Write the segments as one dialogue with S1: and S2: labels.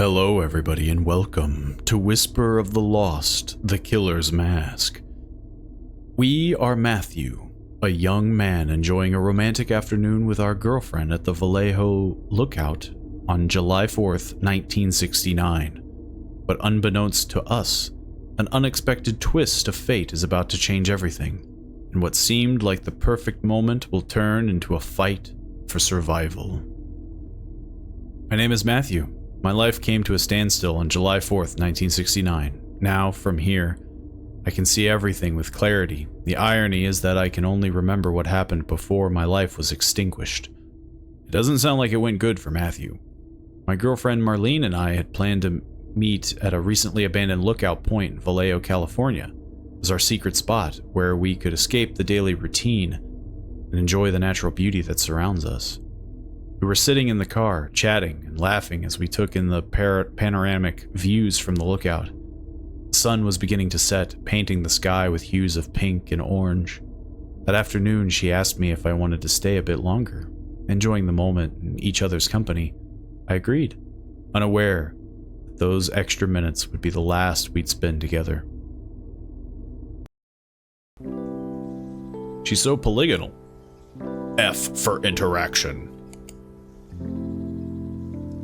S1: Hello everybody and welcome to Whisper of the Lost, the Killer's Mask. We are Matthew, a young man enjoying a romantic afternoon with our girlfriend at the Vallejo lookout on July 4th, 1969. But unbeknownst to us, an unexpected twist of fate is about to change everything, and what seemed like the perfect moment will turn into a fight for survival. My name is Matthew. My life came to a standstill on July 4th, 1969. Now, from here, I can see everything with clarity. The irony is that I can only remember what happened before my life was extinguished. It doesn't sound like it went good for Matthew. My girlfriend Marlene and I had planned to meet at a recently abandoned lookout point in Vallejo, California, as our secret spot where we could escape the daily routine and enjoy the natural beauty that surrounds us. We were sitting in the car, chatting and laughing as we took in the panoramic views from the lookout. The sun was beginning to set, painting the sky with hues of pink and orange. That afternoon, she asked me if I wanted to stay a bit longer. Enjoying the moment and each other's company, I agreed, unaware that those extra minutes would be the last we'd spend together. She's so polygonal. F for interaction.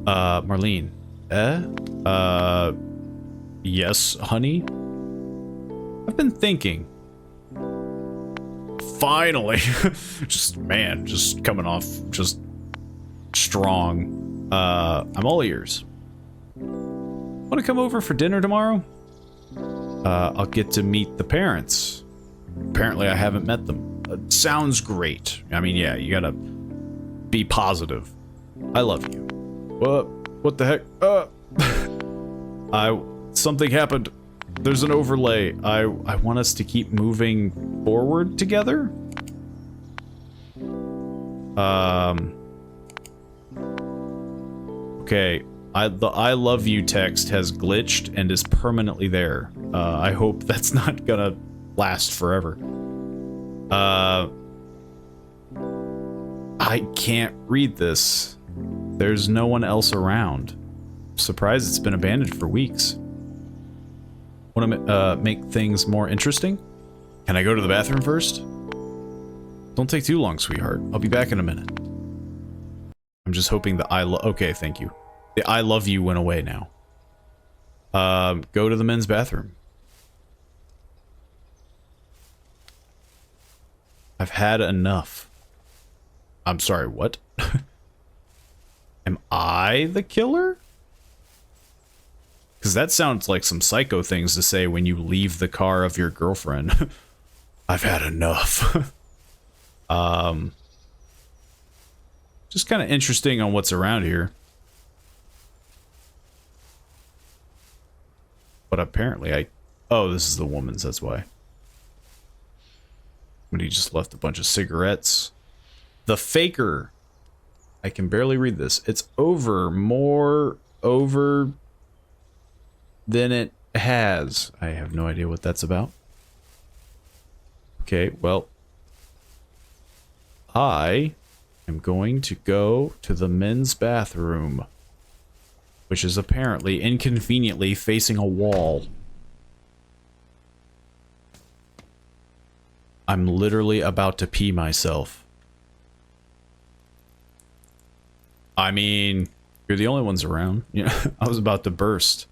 S1: Marlene. Yes, honey? I've been thinking. Finally! just coming off just strong. I'm all ears. Want to come over for dinner tomorrow? I'll get to meet the parents. Apparently I haven't met them. Sounds great. I mean, yeah, you gotta be positive. I love you. What the heck? Something happened. There's an overlay. I want us to keep moving forward together. Okay. The I love you text has glitched and is permanently there. I hope that's not gonna last forever. I can't read this. There's no one else around. I'm surprised it's been abandoned for weeks. Want to make things more interesting? Can I go to the bathroom first? Don't take too long, sweetheart. I'll be back in a minute. I'm just hoping the okay, thank you. The I love you went away now. Go to the men's bathroom. I've had enough. I'm sorry, what? Am I the killer? Because that sounds like some psycho things to say when you leave the car of your girlfriend. I've had enough. Just kind of interesting on what's around here. But apparently oh, this is the woman's, that's why. Somebody just left a bunch of cigarettes. The faker. I can barely read this. It's more over than it has. I have no idea what that's about. Okay, well, I am going to go to the men's bathroom, which is apparently inconveniently facing a wall. I'm literally about to pee myself. I mean, you're the only ones around. Yeah, I was about to burst.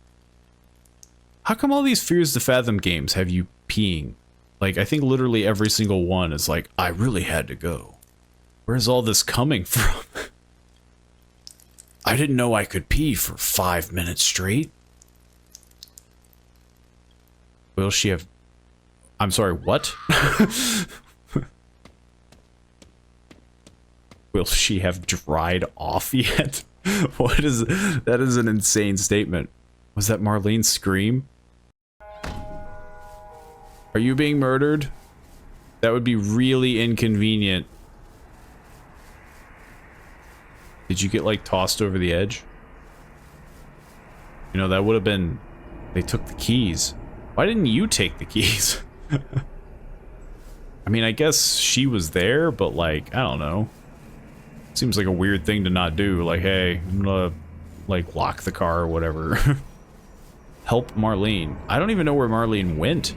S1: How come all these Fears to Fathom games have you peeing? Like, I think literally every single one is like, I really had to go. Where's all this coming from? I didn't know I could pee for 5 minutes straight. Will she have... I'm sorry, what? Will she have dried off yet? What is... That is an insane statement. Was that Marlene's scream? Are you being murdered? That would be really inconvenient. Did you get, like, tossed over the edge? You know, that would have been... They took the keys. Why didn't you take the keys? I mean, I guess she was there, but, like, I don't know. Seems like a weird thing to not do. Like, hey, I'm gonna like, lock the car or whatever. Help Marlene. I don't even know where Marlene went.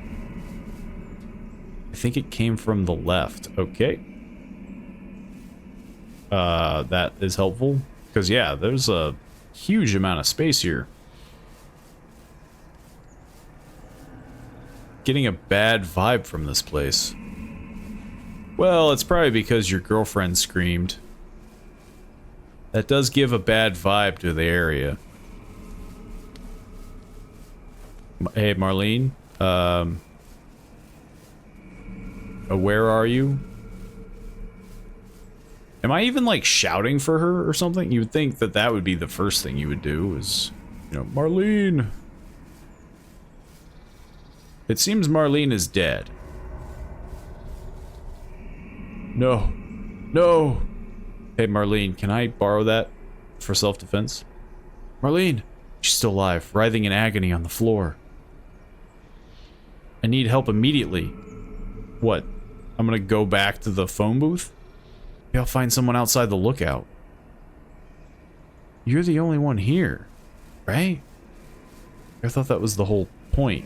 S1: I think it came from the left. Okay. That is helpful. Because, yeah, there's a huge amount of space here. Getting a bad vibe from this place. Well, it's probably because your girlfriend screamed. That does give a bad vibe to the area. Hey, Marlene. Where are you? Am I even, like, shouting for her or something? You would think that that would be the first thing you would do is, you know, Marlene. It seems Marlene is dead. No. No. Hey, Marlene, can I borrow that for self-defense? Marlene! She's still alive, writhing in agony on the floor. I need help immediately. What? I'm gonna go back to the phone booth? Maybe I'll find someone outside the lookout. You're the only one here, right? I thought that was the whole point.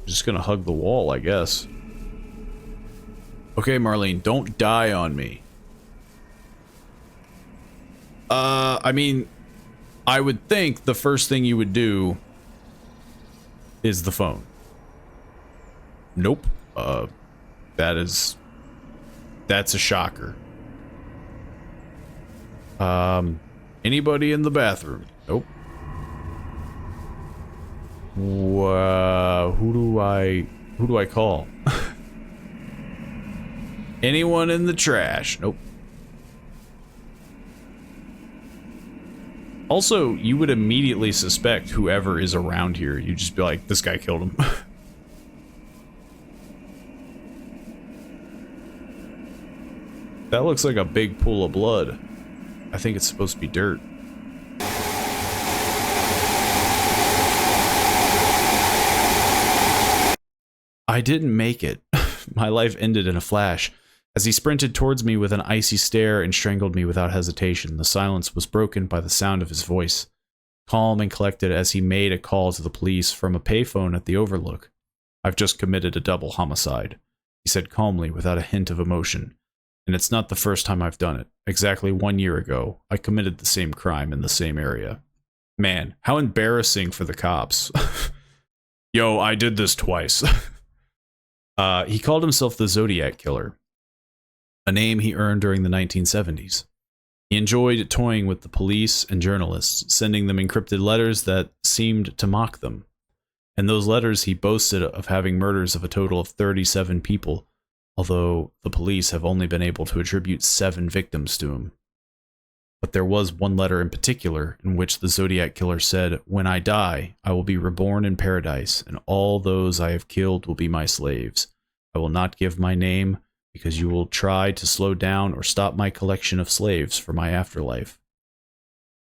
S1: Just gonna hug the wall, I guess. Okay, Marlene, don't die on me. I mean, I would think the first thing you would do is the phone. Nope. That's a shocker. Anybody in the bathroom? Nope. Who do I call? Anyone in the trash? Nope. Also, you would immediately suspect whoever is around here. You'd just be like, this guy killed him. That looks like a big pool of blood. I think it's supposed to be dirt. I didn't make it. My life ended in a flash. As he sprinted towards me with an icy stare and strangled me without hesitation, the silence was broken by the sound of his voice, calm and collected as he made a call to the police from a payphone at the Overlook. I've just committed a double homicide, he said calmly without a hint of emotion. And it's not the first time I've done it. Exactly 1 year ago, I committed the same crime in the same area. Man, how embarrassing for the cops. Yo, I did this twice. He called himself the Zodiac Killer, a name he earned during the 1970s. He enjoyed toying with the police and journalists, sending them encrypted letters that seemed to mock them. In those letters, he boasted of having murders of a total of 37 people, although the police have only been able to attribute 7 victims to him. But there was one letter in particular in which the Zodiac Killer said, "When I die, I will be reborn in paradise, and all those I have killed will be my slaves. I will not give my name, because you will try to slow down or stop my collection of slaves for my afterlife."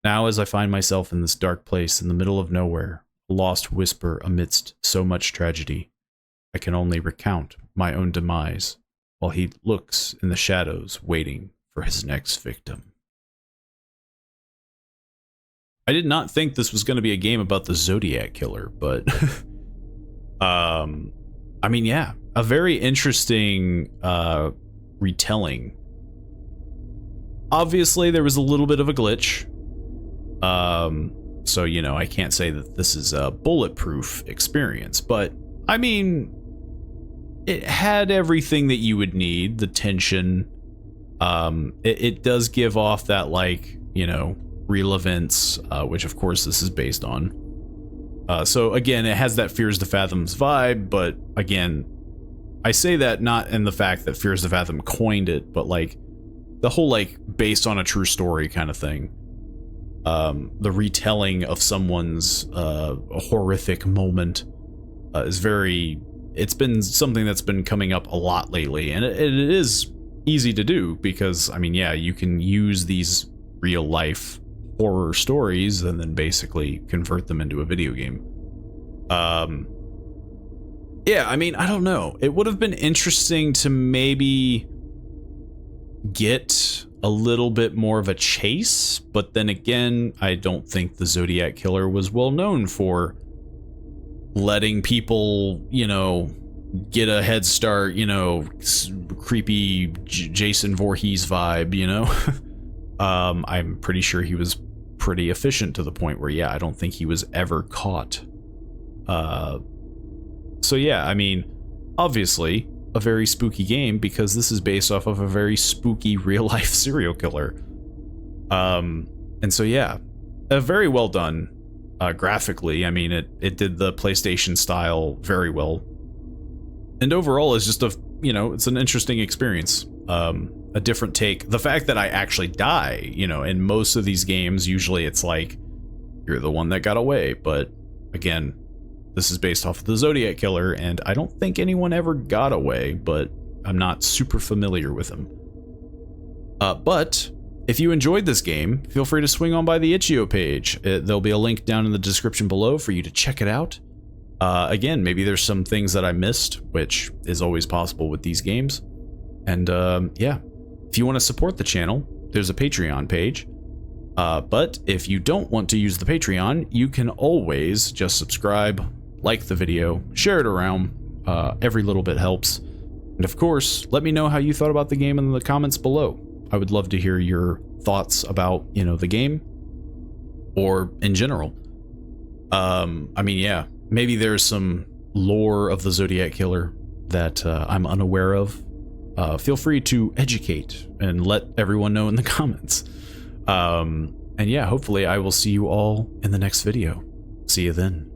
S1: Now, as I find myself in this dark place in the middle of nowhere, a lost whisper amidst so much tragedy, I can only recount my own demise, while he looks in the shadows waiting for his next victim. I did not think this was going to be a game about the Zodiac Killer, but I mean, yeah, a very interesting retelling. Obviously, there was a little bit of a glitch. So, you know, I can't say that this is a bulletproof experience, but I mean, it had everything that you would need, the tension. It does give off that, like, you know, real events, which of course this is based on. So again, it has that Fears the Fathoms vibe, but again, I say that not in the fact that Fears the Fathom coined it, but like the whole like based on a true story kind of thing. The retelling of someone's horrific moment is very, it's been something that's been coming up a lot lately, and it is easy to do because, I mean, yeah, you can use these real life horror stories and then basically convert them into a video game. Yeah, I mean, I don't know. It would have been interesting to maybe get a little bit more of a chase, but then again, I don't think the Zodiac Killer was well known for letting people, you know, get a head start, you know, creepy Jason Voorhees vibe, you know. I'm pretty sure he was pretty efficient to the point where, yeah, I don't think he was ever caught. So yeah, I mean, obviously a very spooky game because this is based off of a very spooky real life serial killer. And so yeah, very well done graphically. I mean, it did the PlayStation style very well. And overall is just a, you know, it's an interesting experience. A different take. The fact that I actually die, you know, in most of these games, usually it's like, you're the one that got away. But again, this is based off of the Zodiac Killer, and I don't think anyone ever got away, but I'm not super familiar with him. But if you enjoyed this game, feel free to swing on by the itchio page. There'll be a link down in the description below for you to check it out. Again, maybe there's some things that I missed, which is always possible with these games. And yeah, if you want to support the channel, there's a Patreon page. But if you don't want to use the Patreon, you can always just subscribe, like the video, share it around. Every little bit helps. And of course, let me know how you thought about the game in the comments below. I would love to hear your thoughts about, you know, the game or in general. I mean, yeah, maybe there's some lore of the Zodiac Killer that I'm unaware of. Feel free to educate and let everyone know in the comments. And yeah, hopefully I will see you all in the next video. See you then.